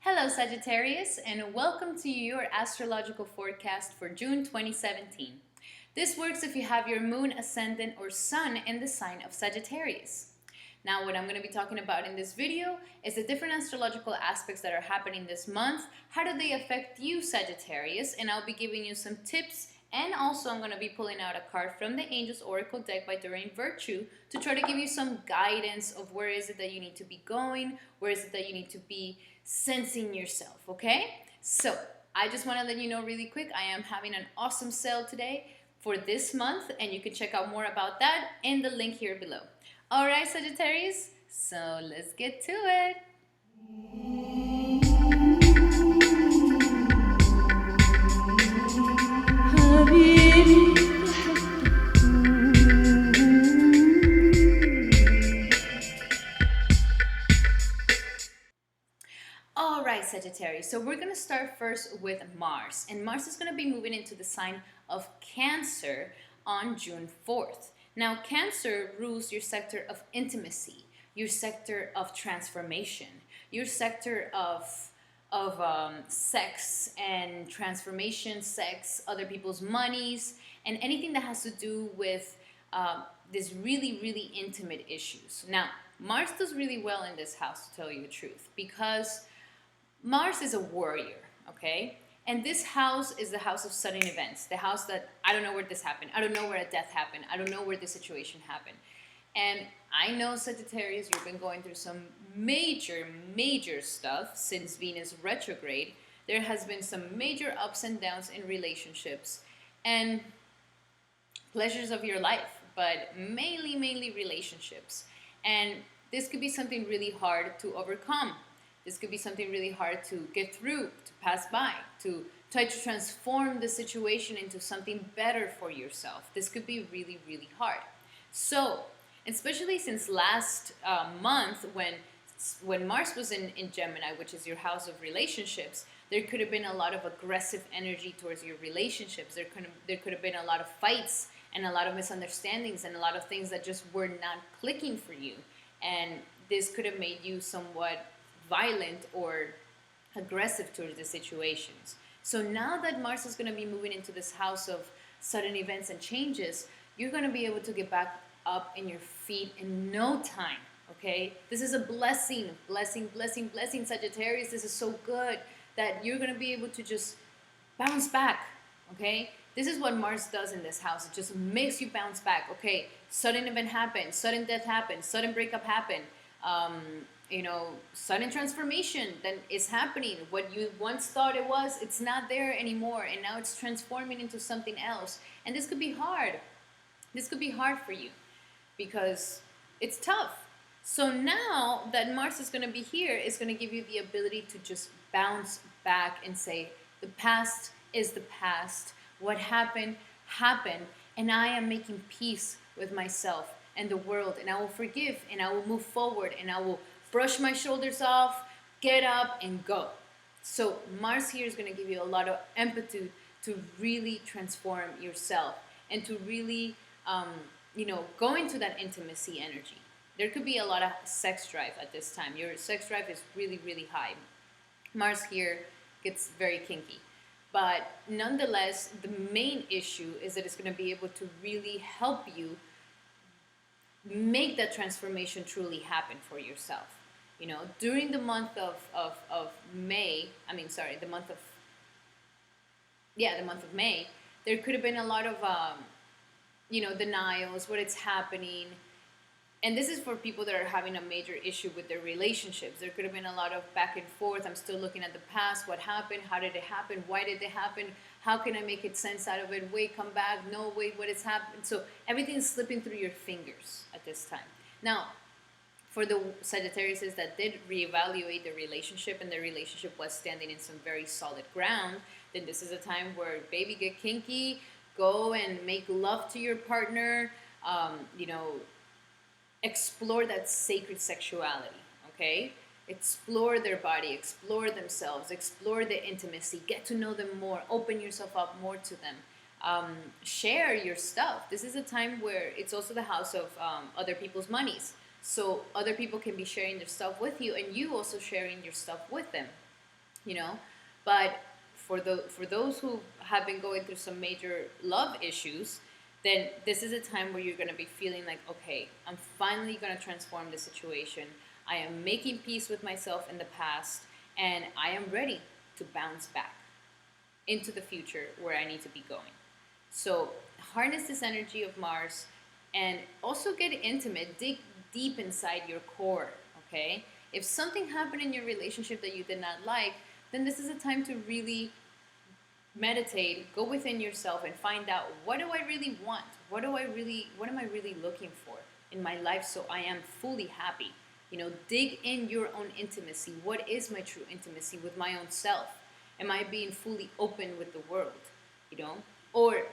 Hello Sagittarius, and welcome to your astrological forecast for June 2017. This works if you have your moon, ascendant, or sun in the sign of Sagittarius. Now what I'm going to be talking about in this video is the different astrological aspects that are happening this month. How do they affect you, Sagittarius? And I'll be giving you some tips, and also I'm going to be pulling out a card from the Angels Oracle deck by Doreen Virtue to try to give you some guidance of where is it that you need to be going, where is it that you need to be sensing yourself, okay? So I just want to let you know really quick, I am having an awesome sale today for this month, and you can check out more about that in the link here below. All right, Sagittarius, so let's get to it. All right, Sagittarius, so we're going to start first with Mars, and Mars is going to be moving into the sign of Cancer on June 4th. Now, Cancer rules your sector of intimacy, your sector of transformation, your sector of sex and transformation, sex, other people's monies, and anything that has to do with this really intimate issues. Now, Mars does really well in this house, to tell you the truth, because Mars is a warrior, okay? And this house is the house of sudden events, the house that I don't know where this happened, I don't know where a death happened, I don't know where this situation happened. And I know, Sagittarius, you've been going through some major stuff since Venus retrograde. There has been some major ups and downs in relationships and pleasures of your life, but mainly relationships. And this could be something really hard to overcome. This could be something really hard to get through, to pass by, to try to transform the situation into something better for yourself. This could be really hard. So, especially since last month when Mars was in Gemini, which is your house of relationships, there could have been a lot of aggressive energy towards your relationships. There could have been a lot of fights and a lot of misunderstandings and a lot of things that just were not clicking for you. And this could have made you somewhat violent or aggressive towards the situations. So now that Mars is going to be moving into this house of sudden events and changes, you're going to be able to get back up in your feet in no time, okay? This is a blessing, Sagittarius. This is so good that you're going to be able to just bounce back, okay? This is what Mars does in this house. It just makes you bounce back. Okay, sudden event happened, sudden death happened, sudden breakup happened, sudden transformation that is happening. What you once thought it was, it's not there anymore, and now it's transforming into something else. And this could be hard. This could be hard for you because it's tough. So now that Mars is going to be here, it's going to give you the ability to just bounce back and say, the past is the past. What happened, happened, and I am making peace with myself and the world, and I will forgive, and I will move forward, and I will brush my shoulders off, get up, and go. So Mars here is going to give you a lot of empathy to really transform yourself and to really, go into that intimacy energy. There could be a lot of sex drive at this time. Your sex drive is really high. Mars here gets very kinky. But nonetheless, the main issue is that it's going to be able to really help you make that transformation truly happen for yourself. During the month of May, the month of May, there could have been a lot of, denials, what it's happening. And this is for people that are having a major issue with their relationships. There could have been a lot of back and forth. I'm still looking at the past. What happened? How did it happen? Why did it happen? How can I make sense out of it? Wait, come back. No, wait, what has happened? So everything is slipping through your fingers at this time. Now, for the Sagittarius that did reevaluate the relationship and the relationship was standing in some very solid ground, then this is a time where, baby, get kinky, go and make love to your partner, explore that sacred sexuality, okay? Explore their body, explore themselves, explore the intimacy, get to know them more, open yourself up more to them. Share your stuff. This is a time where it's also the house of other people's monies. So other people can be sharing their stuff with you, and you also sharing your stuff with them. you know. But for those who have been going through some major love issues, then this is a time where you're going to be feeling like, okay, I'm finally going to transform the situation. I am making peace with myself in the past, and I am ready to bounce back into the future where I need to be going. So harness this energy of Mars, and also get intimate, dig deep inside your core, okay? If something happened in your relationship that you did not like, then this is a time to really meditate, go within yourself and find out, what do I really want? What am I really looking for in my life so I am fully happy? You know, dig in your own intimacy. What is my true intimacy with my own self? Am I being fully open with the world? You know? Or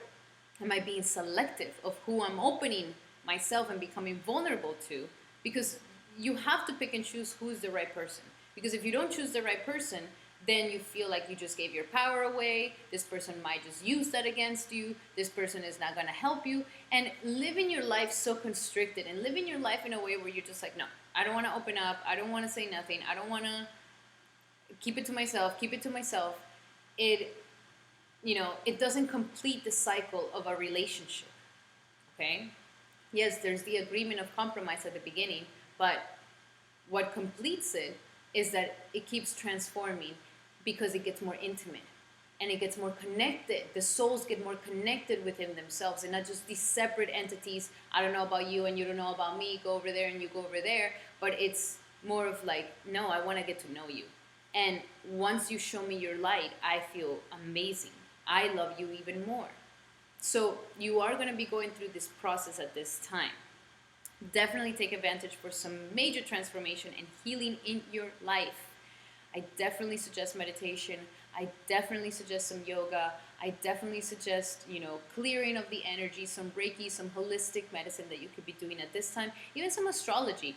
am I being selective of who I'm opening myself and becoming vulnerable to? Because you have to pick and choose who's the right person. Because if you don't choose the right person, then you feel like you just gave your power away. This person might just use that against you. This person is not going to help you. And living your life so constricted, and living your life in a way where you're just like, no, I don't want to open up. I don't want to say nothing. I don't want to keep it to myself. It, you know, it doesn't complete the cycle of a relationship. Okay? Yes, there's the agreement of compromise at the beginning, but what completes it is that it keeps transforming, because it gets more intimate and it gets more connected. The souls get more connected within themselves, and not just these separate entities. I don't know about you and you don't know about me. Go over there and you go over there. But it's more of like, no, I want to get to know you. And once you show me your light, I feel amazing. I love you even more. So you are going to be going through this process at this time. Definitely take advantage for some major transformation and healing in your life. I definitely suggest meditation. I definitely suggest some yoga. I definitely suggest, you know, clearing of the energy, some Reiki, some holistic medicine that you could be doing at this time, even some astrology.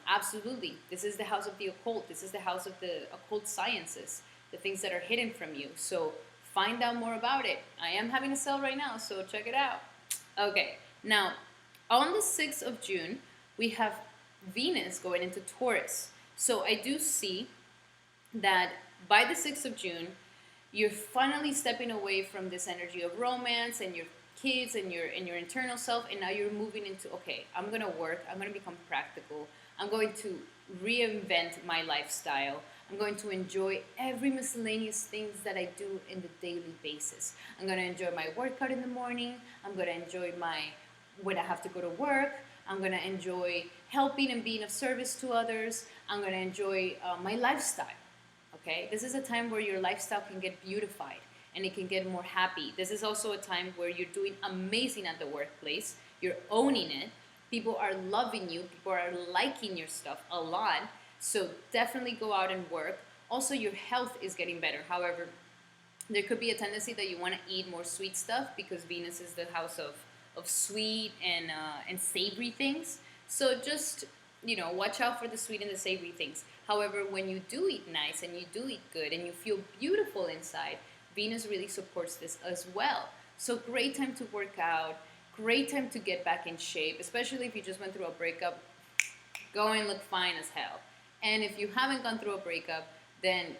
Absolutely. This is the house of the occult. This is the house of the occult sciences, the things that are hidden from you. So find out more about it. I am having a sale right now, so check it out. Okay, now on the 6th of June, we have Venus going into Taurus. So I do see that by the 6th of June, you're finally stepping away from this energy of romance and your kids and your internal self, and now you're moving into, okay, I'm going to work, I'm going to become practical, I'm going to reinvent my lifestyle, I'm going to enjoy every miscellaneous things that I do in the daily basis. I'm going to enjoy my workout in the morning, I'm going to enjoy when I have to go to work, I'm going to enjoy helping and being of service to others, I'm going to enjoy my lifestyle. Okay, this is a time where your lifestyle can get beautified and it can get more happy. This is also a time where you're doing amazing at the workplace. You're owning it. People are loving you. People are liking your stuff a lot. So definitely go out and work. Also, your health is getting better. However, there could be a tendency that you want to eat more sweet stuff, because Venus is the house of sweet and savory things. So just, you know, watch out for the sweet and the savory things. However, when you do eat nice and you do eat good and you feel beautiful inside, Venus really supports this as well. So great time to work out, great time to get back in shape, especially if you just went through a breakup. Go and look fine as hell. And if you haven't gone through a breakup, then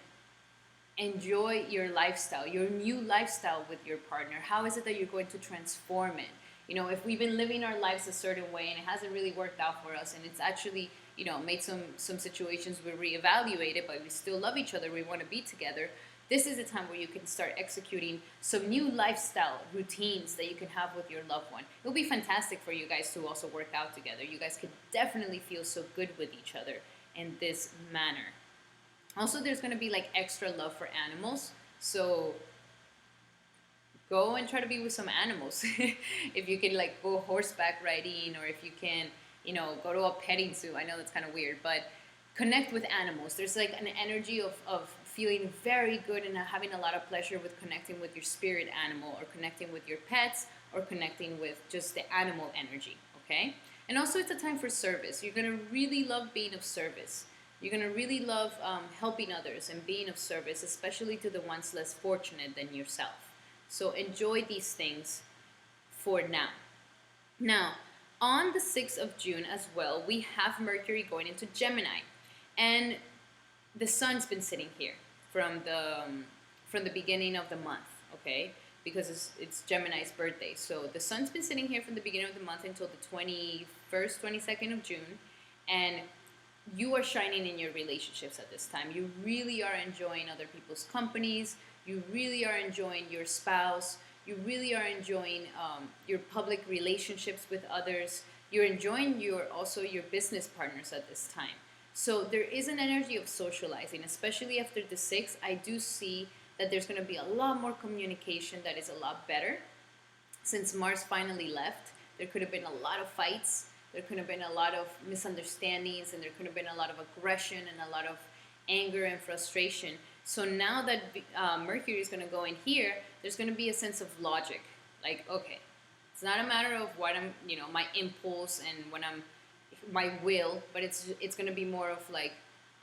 enjoy your lifestyle, your new lifestyle with your partner. How is it that you're going to transform it? You know, if we've been living our lives a certain way and it hasn't really worked out for us, and it's actually, you know, made some situations we reevaluate it, but we still love each other, we want to be together, this is a time where you can start executing some new lifestyle routines that you can have with your loved one. It'll be fantastic for you guys to also work out together. You guys could definitely feel so good with each other in this manner. Also, there's going to be like extra love for animals. So go and try to be with some animals. If you can like go horseback riding, or if you can, you know, go to a petting zoo. I know that's kind of weird, but connect with animals. There's like an energy of feeling very good and having a lot of pleasure with connecting with your spirit animal, or connecting with your pets, or connecting with just the animal energy, okay? And also it's a time for service. You're going to really love being of service. You're going to really love helping others and being of service, especially to the ones less fortunate than yourself. So enjoy these things for now. Now, on the 6th of June as well, we have Mercury going into Gemini. And the sun's been sitting here. from the beginning of the month, okay? Because it's Gemini's birthday. So the sun's been sitting here from the beginning of the month until the 21st, 22nd of June, and you are shining in your relationships at this time. You really are enjoying other people's companies. You really are enjoying your spouse. You really are enjoying your public relationships with others. You're enjoying also your business partners at this time. So there is an energy of socializing, especially after the 6th. I do see that there's going to be a lot more communication that is a lot better. Since Mars finally left, there could have been a lot of fights. There could have been a lot of misunderstandings, and there could have been a lot of aggression and a lot of anger and frustration. So now that Mercury is going to go in here, there's going to be a sense of logic. Like, okay, it's not a matter of what I'm, my impulse and when my will, but it's going to be more of like,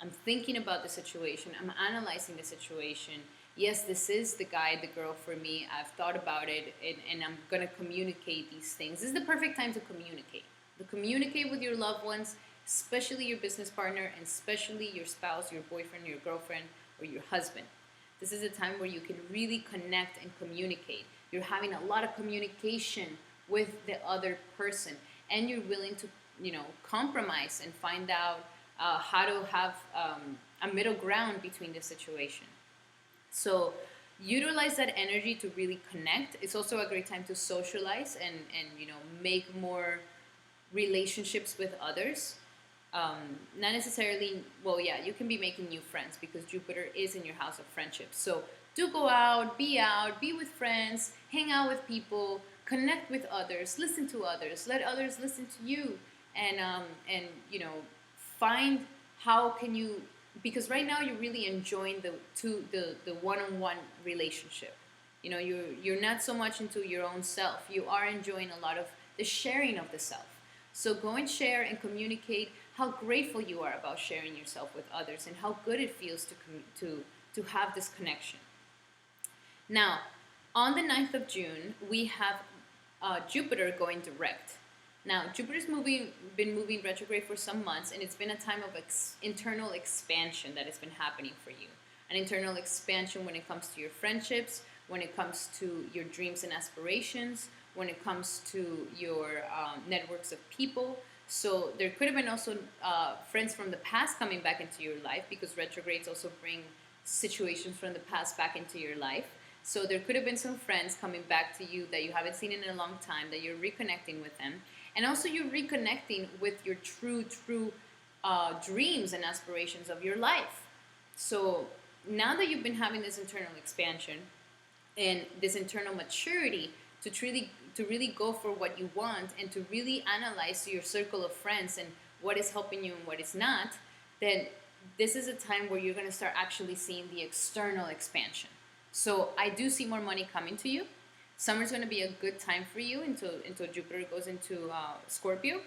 I'm thinking about the situation, I'm analyzing the situation. Yes, this is the guy, the girl for me. I've thought about it, and I'm going to communicate these things. This is the perfect time to communicate. To communicate with your loved ones, especially your business partner, and especially your spouse, your boyfriend, your girlfriend, or your husband. This is a time where you can really connect and communicate. You're having a lot of communication with the other person, and you're willing to, compromise and find out how to have a middle ground between the situation. So utilize that energy to really connect. It's also a great time to socialize and make more relationships with others. Not necessarily, well, yeah, you can be making new friends because Jupiter is in your house of friendship. So do go out, be with friends, hang out with people, connect with others, listen to others, let others listen to you, and find how can you, because right now you're really enjoying the one-on-one relationship. You're not so much into your own self. You are enjoying a lot of the sharing of the self. So go and share and communicate how grateful you are about sharing yourself with others and how good it feels to have this connection. Now, on the 9th of June, we have Jupiter going direct. Now, Jupiter's been moving retrograde for some months, and it's been a time of internal expansion that has been happening for you. An internal expansion when it comes to your friendships, when it comes to your dreams and aspirations, when it comes to your networks of people. So there could have been also friends from the past coming back into your life, because retrogrades also bring situations from the past back into your life. So there could have been some friends coming back to you that you haven't seen in a long time, that you're reconnecting with them. And also you're reconnecting with your true dreams and aspirations of your life. So now that you've been having this internal expansion and this internal maturity to really go for what you want and to really analyze your circle of friends and what is helping you and what is not, then this is a time where you're going to start actually seeing the external expansion. So I do see more money coming to you. Summer's going to be a good time for you until Jupiter goes into Scorpio.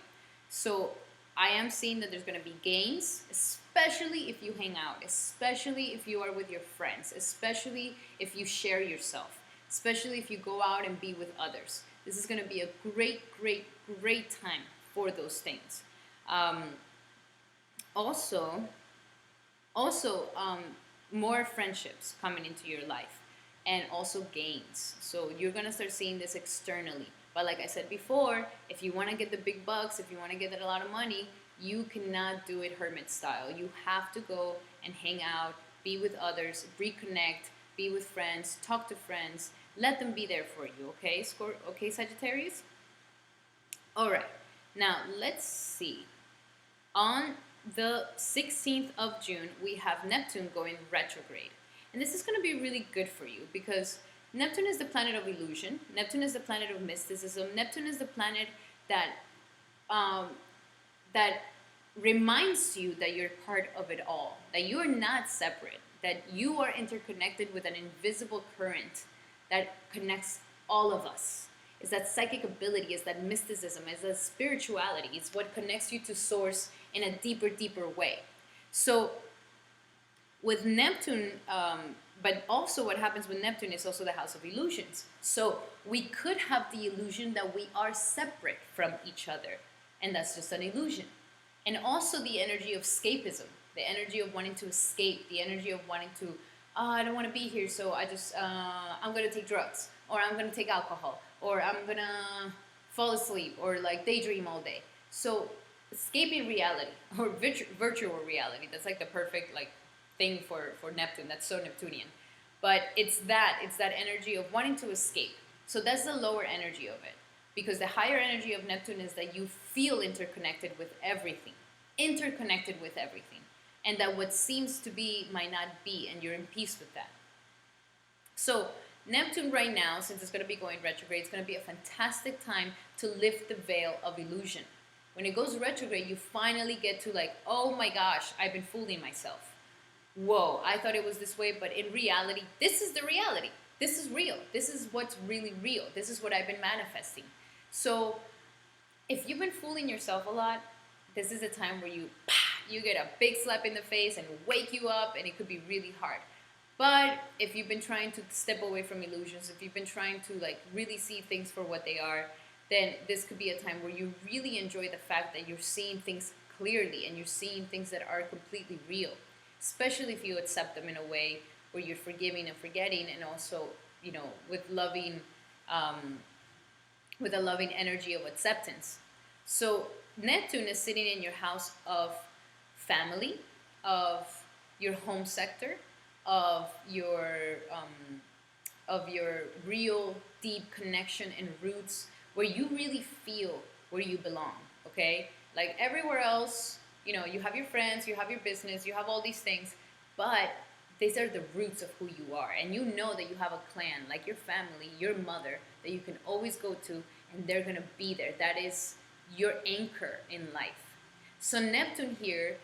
So I am seeing that there's going to be gains, especially if you hang out, especially if you are with your friends, especially if you share yourself, especially if you go out and be with others. This is going to be a great, great, great time for those things. Also, more friendships coming into your life, and also gains. So you're going to start seeing this externally. But like I said before, if you want to get the big bucks, if you want to get a lot of money, you cannot do it hermit style. You have to go and hang out, be with others, reconnect, be with friends, talk to friends. Let them be there for you, okay? Okay, Sagittarius? All right. Now, let's see. On the 16th of June, we have Neptune going retrograde. And this is going to be really good for you because Neptune is the planet of illusion. Neptune is the planet of mysticism. Neptune is the planet that reminds you that you're part of it all, that you are not separate, that you are interconnected with an invisible current that connects all of us. It's that psychic ability, it's that mysticism, it's that spirituality. It's what connects you to source in a deeper, deeper way. So with Neptune, but also what happens with Neptune is also the house of illusions. So we could have the illusion that we are separate from each other, and that's just an illusion. And also the energy of escapism, the energy of wanting to escape, the energy of wanting to I don't want to be here, so I'm gonna take drugs, or I'm gonna take alcohol, or I'm gonna fall asleep, or like daydream all day. So escaping reality or virtual reality, that's like the perfect like thing for Neptune. That's so Neptunian. But it's that energy of wanting to escape. So that's the lower energy of it. Because the higher energy of Neptune is that you feel interconnected with everything. Interconnected with everything. And that what seems to be might not be, and you're in peace with that. So Neptune right now, since it's going to be going retrograde, it's going to be a fantastic time to lift the veil of illusion. When it goes retrograde, you finally get to like, oh my gosh, I've been fooling myself. Whoa, I thought it was this way, but in reality, this is the reality. This is real. This is what's really real. This is what I've been manifesting. So if you've been fooling yourself a lot, this is a time where you get a big slap in the face and wake you up, and it could be really hard. But if you've been trying to step away from illusions, if you've been trying to like really see things for what they are, then this could be a time where you really enjoy the fact that you're seeing things clearly and you're seeing things that are completely real, especially if you accept them in a way where you're forgiving and forgetting, and also, you know, with a loving energy of acceptance. So Neptune is sitting in your house of family, of your home sector, of your real deep connection and roots, where you really feel where you belong. Okay, like everywhere else, you know, you have your friends, you have your business, you have all these things, but these are the roots of who you are, and you know that you have a clan, like your family, your mother, that you can always go to, and they're gonna be there. That is your anchor in life. So Neptune here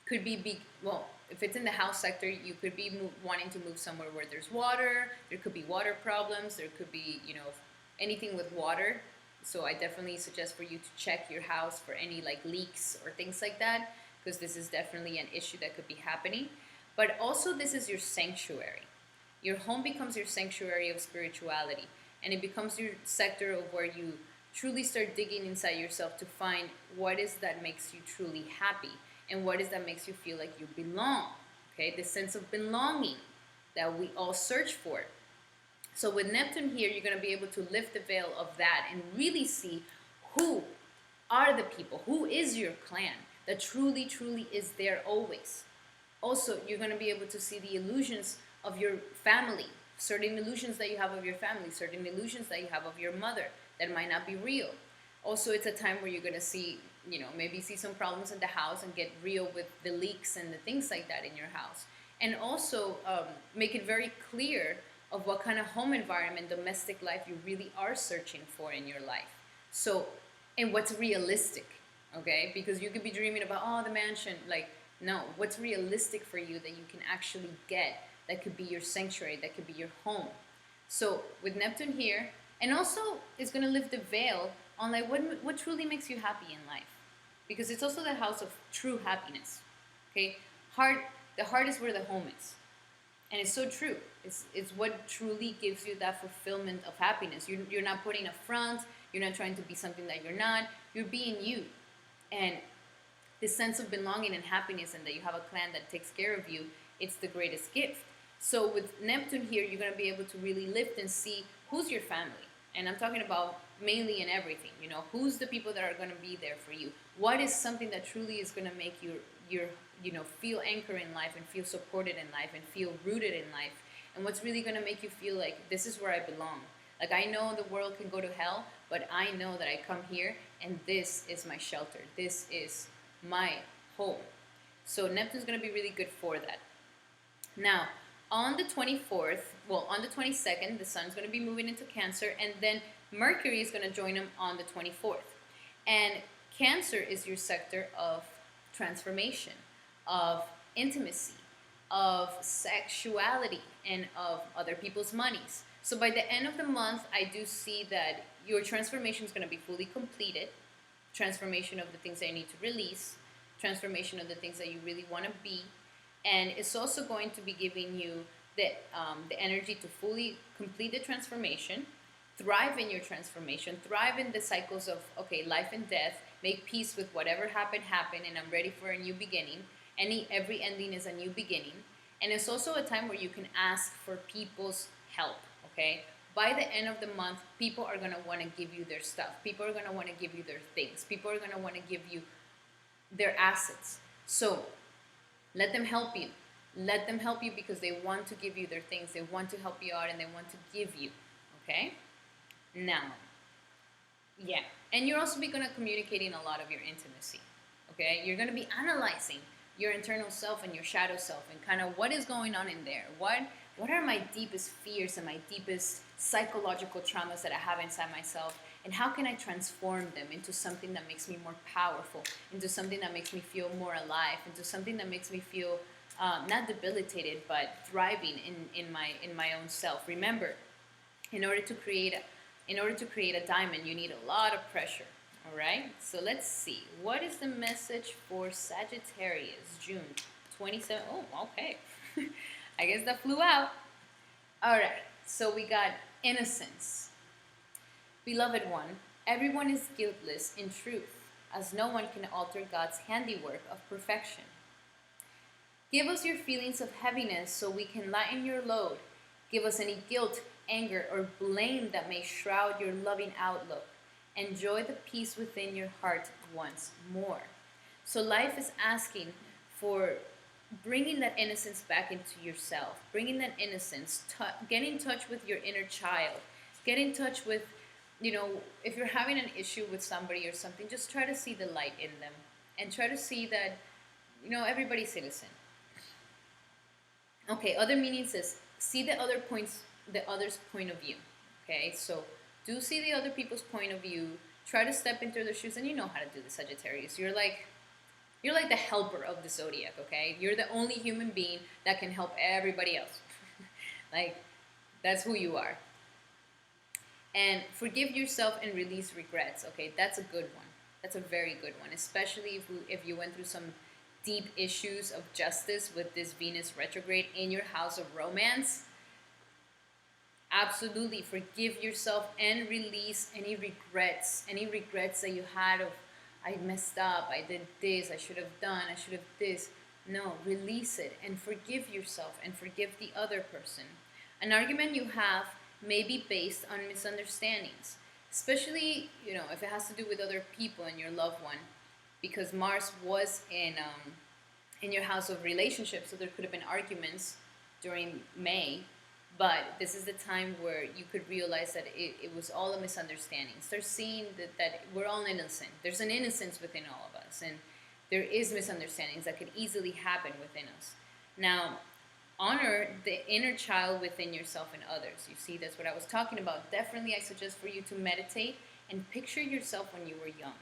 could be big. Well, if it's in the house sector, you could be wanting to move somewhere where there's water. There could be water problems. There could be, you know, anything with water. So I definitely suggest for you to check your house for any like leaks or things like that, because this is definitely an issue that could be happening. But also, this is your sanctuary. Your home becomes your sanctuary of spirituality, and it becomes your sector of where you truly start digging inside yourself to find what is that makes you truly happy, and what is that makes you feel like you belong. Okay, the sense of belonging that we all search for. So with Neptune here, you're going to be able to lift the veil of that and really see who are the people, who is your clan that truly, truly is there always. Also, you're going to be able to see the illusions of your family, certain illusions that you have of your family, certain illusions that you have of your mother that might not be real. Also, it's a time where you're going to see, you know, maybe see some problems in the house and get real with the leaks and the things like that in your house. And also make it very clear of what kind of home environment, domestic life you really are searching for in your life. So, and what's realistic, okay? Because you could be dreaming about, oh, the mansion. Like, no, what's realistic for you that you can actually get, that could be your sanctuary, that could be your home. So with Neptune here, and also it's going to lift the veil on like what truly makes you happy in life. Because it's also the house of true happiness, okay? The heart is where the home is. And it's so true. It's what truly gives you that fulfillment of happiness. You're not putting a front. You're not trying to be something that you're not. You're being you. And this sense of belonging and happiness, and that you have a clan that takes care of you, it's the greatest gift. So with Neptune here, you're going to be able to really lift and see who's your family. And I'm talking about mainly in everything. You know, who's the people that are going to be there for you? What is something that truly is going to make you feel anchored in life and feel supported in life and feel rooted in life? And what's really going to make you feel like this is where I belong? Like, I know the world can go to hell, but I know that I come here and this is my shelter. This is my home. So Neptune's going to be really good for that. Now, on the 24th, on the 22nd, the sun's going to be moving into Cancer, and then Mercury is going to join him on the 24th. And Cancer is your sector of transformation, of intimacy, of sexuality, and of other people's monies. So by the end of the month, I do see that your transformation is going to be fully completed. Transformation of the things that you need to release, transformation of the things that you really want to be, and it's also going to be giving you the energy to fully complete the transformation, thrive in your transformation, thrive in the cycles of, okay, life and death, make peace with whatever happened, and I'm ready for a new beginning. Every ending is a new beginning. And it's also a time where you can ask for people's help, okay? By the end of the month, people are going to want to give you their stuff. People are going to want to give you their things. People are going to want to give you their assets. So let them help you. Let them help you because they want to give you their things. They want to help you out and they want to give you, okay? Now, yeah. And you're also going to communicating a lot of your intimacy, okay? You're going to be analyzing your internal self and your shadow self and kind of what is going on in there. What are my deepest fears and my deepest psychological traumas that I have inside myself? And how can I transform them into something that makes me more powerful, into something that makes me feel more alive, into something that makes me feel not debilitated, but thriving in my own self. Remember, in order to create a diamond, you need a lot of pressure. All right. So let's see. What is the message for Sagittarius June 27? Oh, okay. I guess that flew out. All right. So we got innocence. Beloved one, everyone is guiltless in truth, as no one can alter God's handiwork of perfection. Give us your feelings of heaviness so we can lighten your load. Give us any guilt, anger, or blame that may shroud your loving outlook. Enjoy the peace within your heart once more. So life is asking for bringing that innocence back into yourself, bringing that innocence, get in touch with your inner child, get in touch with, if you're having an issue with somebody or something, just try to see the light in them and try to see that, everybody's innocent. Okay, other meanings is see the other's point of view. Okay, so do see the other people's point of view. Try to step into their shoes, and you know how to do this, Sagittarius. You're like the helper of the zodiac. Okay, you're the only human being that can help everybody else. Like, that's who you are. And forgive yourself and release regrets. Okay, that's a good one. That's a very good one, especially if you went through some deep issues of justice with this Venus retrograde in your house of romance. Absolutely forgive yourself and release any regrets that you had of, I messed up, I did this, I should have done, I should have this. No, release it and forgive yourself and forgive the other person. An argument you have may be based on misunderstandings, especially, if it has to do with other people and your loved one, because Mars was in your house of relationships, so there could have been arguments during May. But this is the time where you could realize that it was all a misunderstanding. Start seeing that we're all innocent. There's an innocence within all of us. And there is misunderstandings that could easily happen within us. Now, honor the inner child within yourself and others. You see, that's what I was talking about. Definitely, I suggest for you to meditate and picture yourself when you were young.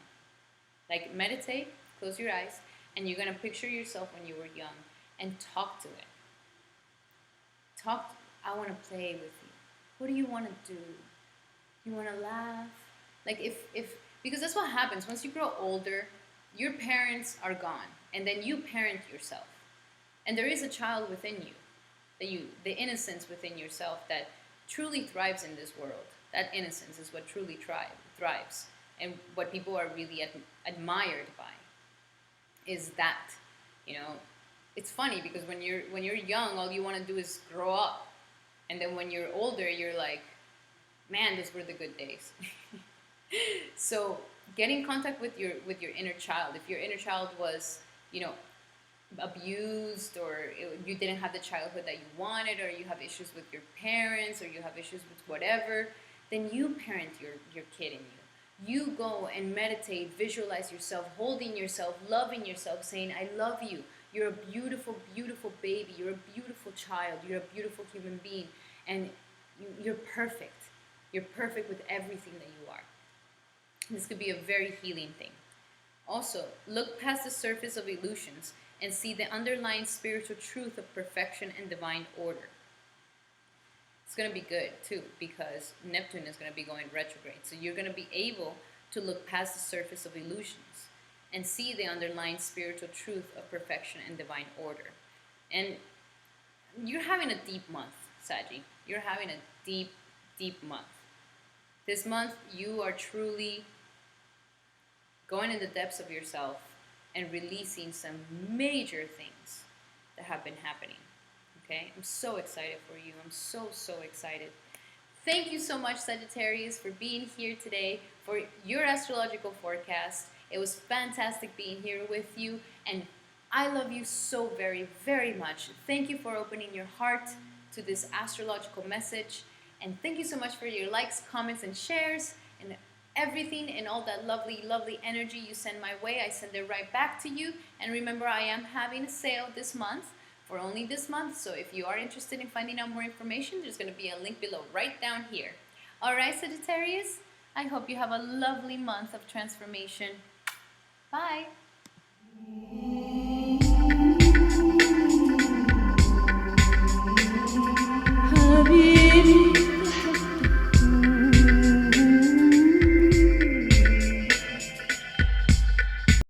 Like, meditate, close your eyes, and you're going to picture yourself when you were young and talk to it. I want to play with you. What do you want to do? You want to laugh? Like, because that's what happens. Once you grow older, your parents are gone, and then you parent yourself. And there is a child within you, the innocence within yourself that truly thrives in this world. That innocence is what truly thrives. And what people are really admired by is that, it's funny because when you're young, all you want to do is grow up. And then when you're older, you're like, man, those were the good days. So get in contact with your inner child. If your inner child was, abused, or you didn't have the childhood that you wanted, or you have issues with your parents, or you have issues with whatever, then you parent your kid in you. You go and meditate, visualize yourself, holding yourself, loving yourself, saying, I love you. You're a beautiful, beautiful baby. You're a beautiful child. You're a beautiful human being. And you're perfect. You're perfect with everything that you are. This could be a very healing thing. Also, look past the surface of illusions and see the underlying spiritual truth of perfection and divine order. It's going to be good, too, because Neptune is going to be going retrograde. So you're going to be able to look past the surface of illusions and see the underlying spiritual truth of perfection and divine order. And you're having a deep month, Saggy. You're having a deep, deep month. This month, you are truly going in the depths of yourself and releasing some major things that have been happening. Okay, I'm so excited for you. I'm so, so excited. Thank you so much, Sagittarius, for being here today for your astrological forecast. It was fantastic being here with you, and I love you so very, very much. Thank you for opening your heart to this astrological message, and thank you so much for your likes, comments, and shares, and everything and all that lovely, lovely energy you send my way. I send it right back to you. And remember, I am having a sale this month for only this month. So if you are interested in finding out more information, there's going to be a link below right down here. All right, Sagittarius, I hope you have a lovely month of transformation. Bye.